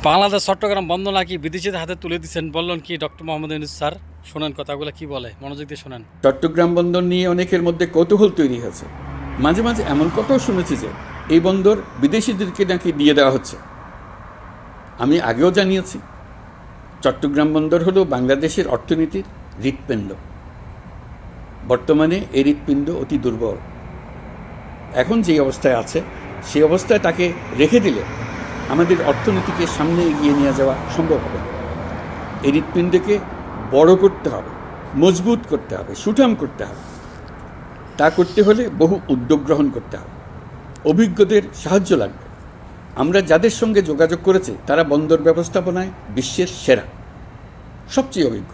বাংলাদেশ চট্টগ্রাম বন্ধ নাকি বিদেশিদের হাতে তুলে দিচ্ছেন বললেন কি ডক্টর মোহাম্মদ ইউনূস স্যার। শোনেন কথাগুলো কি বলে, মনোযোগ দিয়ে শোনেন। চট্টগ্রাম বন্দর নিয়ে অনেকের মধ্যে কৌতূহল তৈরি হয়েছে। মাঝে মাঝে এমন কথাও শুনেছি যে এই বন্দর বিদেশিদেরকে নাকি দিয়ে দেওয়া হচ্ছে। আমি আগেও জানিয়েছি, চট্টগ্রাম বন্দর হলো বাংলাদেশের অর্থনীতির হৃৎপিণ্ড। বর্তমানে এই হৃৎপিণ্ড অতি দুর্বল। এখন যে অবস্থায় আছে সেই অবস্থায় তাকে রেখে দিলে আমাদের অর্থনীতিকে সামনে এগিয়ে নিয়ে যাওয়া সম্ভব হবে। এই হৃৎপিণ্ডকে বড় করতে হবে, মজবুত করতে হবে, সুঠাম করতে হবে। তা করতে হলে বহু উদ্যোগ গ্রহণ করতে হবে, অভিজ্ঞদের সাহায্য লাগবে। আমরা যাদের সঙ্গে যোগাযোগ করেছি তারা বন্দর ব্যবস্থাপনায় বিশ্বের সেরা, সবচেয়ে অভিজ্ঞ।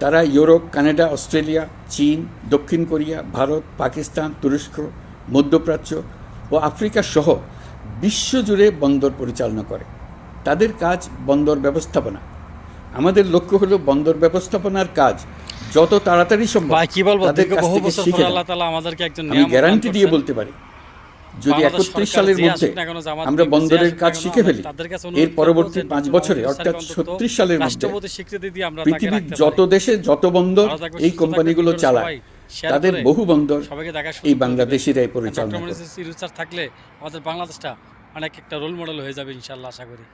তারা ইউরোপ, কানাডা, অস্ট্রেলিয়া, চীন, দক্ষিণ কোরিয়া, ভারত, পাকিস্তান, তুরস্ক, মধ্যপ্রাচ্য ও আফ্রিকা সহ বিশ্বজুড়ে বন্দর পরিচালনা করে। তাদের কাজ বন্দর ব্যবস্থাপনা। আমাদের লক্ষ্য হলো বন্দর ব্যবস্থাপনার কাজ যত তাড়াতাড়ি সম্ভব তাদের কাছ থেকে শিখে নেওয়া। আমি গ্যারান্টি দিয়ে বলতে পারি, যদি 31 সালের মধ্যে আমরা বন্দরের কাজ শিখে ফেলি, এর পরবর্তী 5 বছরে অর্থাৎ 36 সালের মধ্যে পৃথিবীর যত দেশে যত বন্দর এই কোম্পানিগুলো চালায় তাদের বহু বন্দর এই বাংলাদেশিরাই পরিচালনা করে। থাকলে আমাদের বাংলাদেশটা অনেক একটা রোল মডেল হয়ে যাবে ইনশাআল্লাহ, আশা করি।